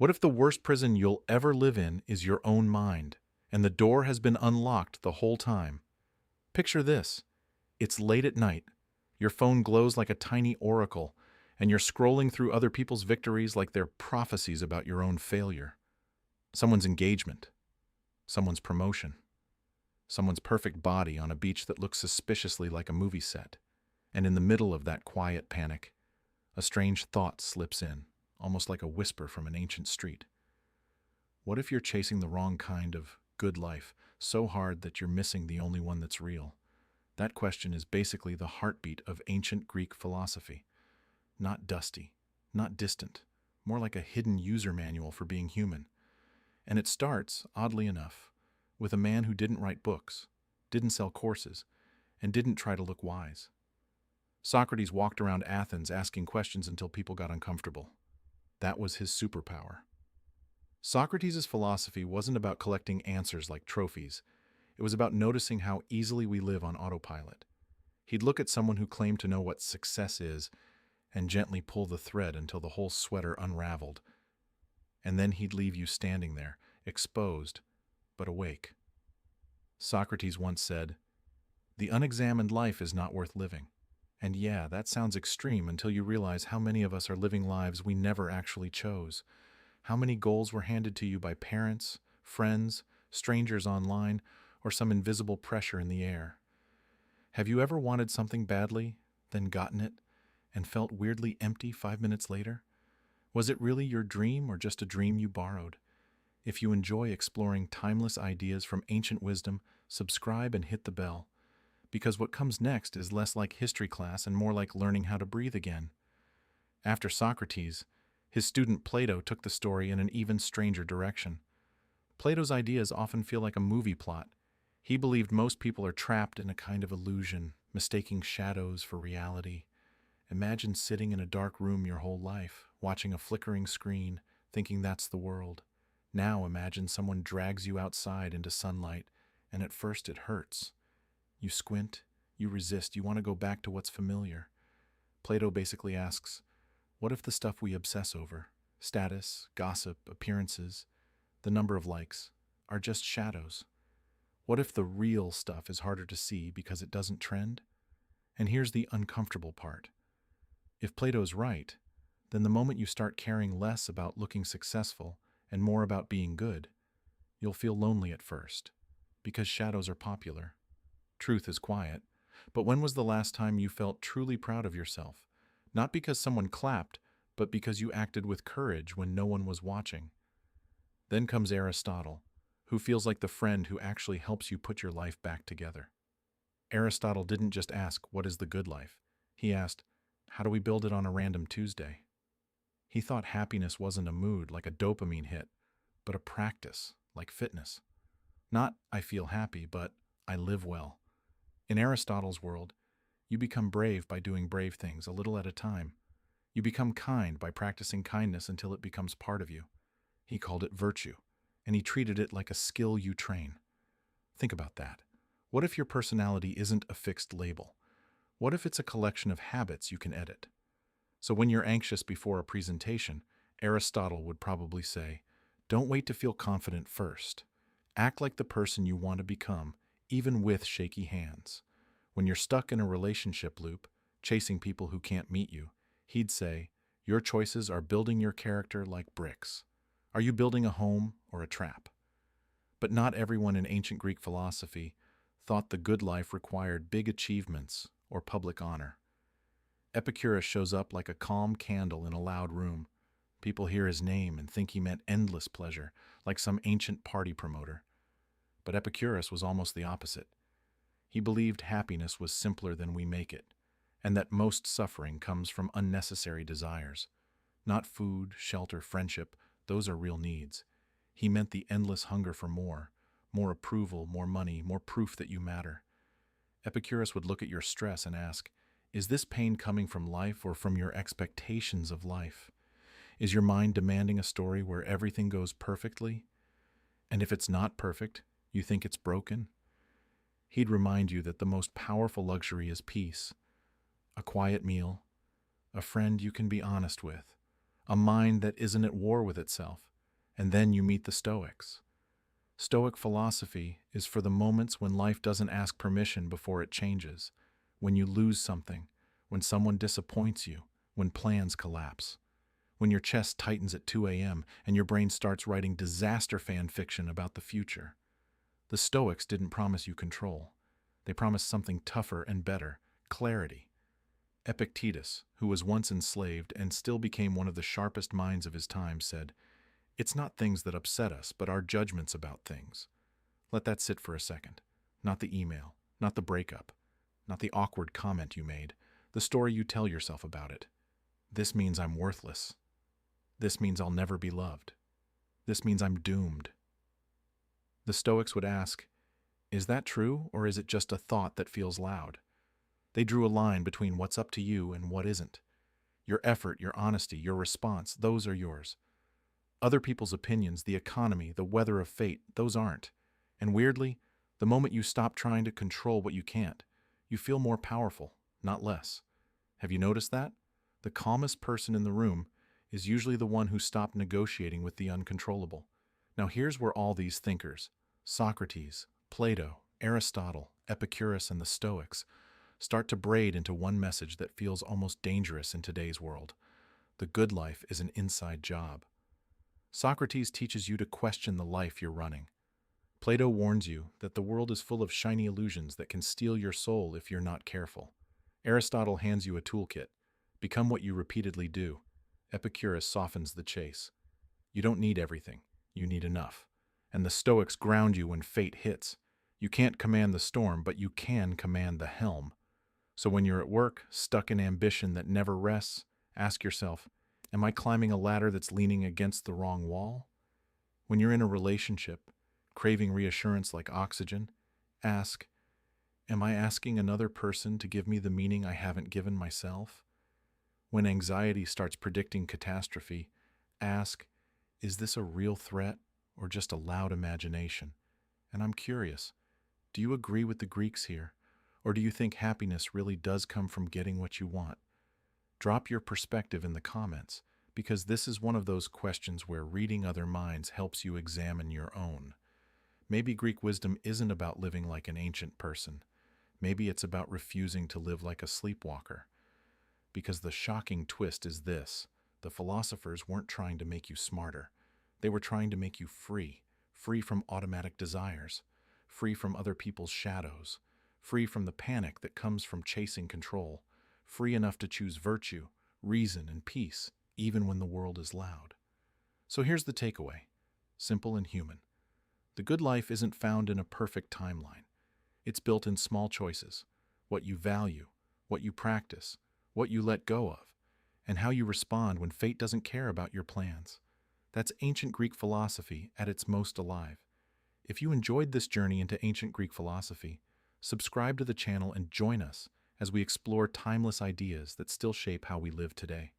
What if the worst prison you'll ever live in is your own mind, and the door has been unlocked the whole time? Picture this. It's late at night. Your phone glows like a tiny oracle, and you're scrolling through other people's victories like they're prophecies about your own failure. Someone's engagement, someone's promotion, someone's perfect body on a beach that looks suspiciously like a movie set. And in the middle of that quiet panic, a strange thought slips in, almost like a whisper from an ancient street. What if you're chasing the wrong kind of good life so hard that you're missing the only one that's real? That question is basically the heartbeat of ancient Greek philosophy. Not dusty, not distant, more like a hidden user manual for being human. And it starts, oddly enough, with a man who didn't write books, didn't sell courses, and didn't try to look wise. Socrates walked around Athens asking questions until people got uncomfortable. That was his superpower. Socrates' philosophy wasn't about collecting answers like trophies. It was about noticing how easily we live on autopilot. He'd look at someone who claimed to know what success is and gently pull the thread until the whole sweater unraveled. And then he'd leave you standing there, exposed, but awake. Socrates once said, "The unexamined life is not worth living." And yeah, that sounds extreme until you realize how many of us are living lives we never actually chose. How many goals were handed to you by parents, friends, strangers online, or some invisible pressure in the air? Have you ever wanted something badly, then gotten it, and felt weirdly empty 5 minutes later? Was it really your dream or just a dream you borrowed? If you enjoy exploring timeless ideas from ancient wisdom, subscribe and hit the bell. Because what comes next is less like history class and more like learning how to breathe again. After Socrates, his student Plato took the story in an even stranger direction. Plato's ideas often feel like a movie plot. He believed most people are trapped in a kind of illusion, mistaking shadows for reality. Imagine sitting in a dark room your whole life, watching a flickering screen, thinking that's the world. Now imagine someone drags you outside into sunlight, and at first it hurts. You squint, you resist, you want to go back to what's familiar. Plato basically asks, what if the stuff we obsess over, status, gossip, appearances, the number of likes, are just shadows? What if the real stuff is harder to see because it doesn't trend? And here's the uncomfortable part. If Plato's right, then the moment you start caring less about looking successful and more about being good, you'll feel lonely at first, because shadows are popular. Truth is quiet. But when was the last time you felt truly proud of yourself? Not because someone clapped, but because you acted with courage when no one was watching. Then comes Aristotle, who feels like the friend who actually helps you put your life back together. Aristotle didn't just ask, what is the good life? He asked, how do we build it on a random Tuesday? He thought happiness wasn't a mood like a dopamine hit, but a practice like fitness. Not, I feel happy, but I live well. In Aristotle's world, you become brave by doing brave things a little at a time. You become kind by practicing kindness until it becomes part of you. He called it virtue, and he treated it like a skill you train. Think about that. What if your personality isn't a fixed label? What if it's a collection of habits you can edit? So when you're anxious before a presentation, Aristotle would probably say, don't wait to feel confident first. Act like the person you want to become, even with shaky hands. When you're stuck in a relationship loop, chasing people who can't meet you, he'd say, your choices are building your character like bricks. Are you building a home or a trap? But not everyone in ancient Greek philosophy thought the good life required big achievements or public honor. Epicurus shows up like a calm candle in a loud room. People hear his name and think he meant endless pleasure, like some ancient party promoter. But Epicurus was almost the opposite. He believed happiness was simpler than we make it, and that most suffering comes from unnecessary desires. Not food, shelter, friendship, those are real needs. He meant the endless hunger for more approval, more money, more proof that you matter. Epicurus would look at your stress and ask, is this pain coming from life or from your expectations of life? Is your mind demanding a story where everything goes perfectly? And if it's not perfect, you think it's broken? He'd remind you that the most powerful luxury is peace. A quiet meal, a friend you can be honest with, a mind that isn't at war with itself. And then you meet the Stoics. Stoic philosophy is for the moments when life doesn't ask permission before it changes, when you lose something, when someone disappoints you, when plans collapse, when your chest tightens at 2 a.m. and your brain starts writing disaster fan fiction about the future. The Stoics didn't promise you control. They promised something tougher and better: clarity. Epictetus, who was once enslaved and still became one of the sharpest minds of his time, said, "It's not things that upset us, but our judgments about things." Let that sit for a second. Not the email, not the breakup, not the awkward comment you made, the story you tell yourself about it. This means I'm worthless. This means I'll never be loved. This means I'm doomed. The Stoics would ask, is that true, or is it just a thought that feels loud? They drew a line between what's up to you and what isn't. Your effort, your honesty, your response, those are yours. Other people's opinions, the economy, the weather of fate, those aren't. And weirdly, the moment you stop trying to control what you can't, you feel more powerful, not less. Have you noticed that? The calmest person in the room is usually the one who stopped negotiating with the uncontrollable. Now here's where all these thinkers, Socrates, Plato, Aristotle, Epicurus, and the Stoics, start to braid into one message that feels almost dangerous in today's world. The good life is an inside job. Socrates teaches you to question the life you're running. Plato warns you that the world is full of shiny illusions that can steal your soul if you're not careful. Aristotle hands you a toolkit. Become what you repeatedly do. Epicurus softens the chase. You don't need everything. You need enough. And the Stoics ground you when fate hits. You can't command the storm, but you can command the helm. So when you're at work, stuck in ambition that never rests, ask yourself, am I climbing a ladder that's leaning against the wrong wall? When you're in a relationship, craving reassurance like oxygen, ask, am I asking another person to give me the meaning I haven't given myself? When anxiety starts predicting catastrophe, ask, is this a real threat or just a loud imagination? And I'm curious, do you agree with the Greeks here? Or do you think happiness really does come from getting what you want? Drop your perspective in the comments, because this is one of those questions where reading other minds helps you examine your own. Maybe Greek wisdom isn't about living like an ancient person. Maybe it's about refusing to live like a sleepwalker. Because the shocking twist is this: the philosophers weren't trying to make you smarter. They were trying to make you free, free from automatic desires, free from other people's shadows, free from the panic that comes from chasing control, free enough to choose virtue, reason, and peace, even when the world is loud. So here's the takeaway, simple and human. The good life isn't found in a perfect timeline. It's built in small choices: what you value, what you practice, what you let go of, and how you respond when fate doesn't care about your plans. That's ancient Greek philosophy at its most alive. If you enjoyed this journey into ancient Greek philosophy, subscribe to the channel and join us as we explore timeless ideas that still shape how we live today.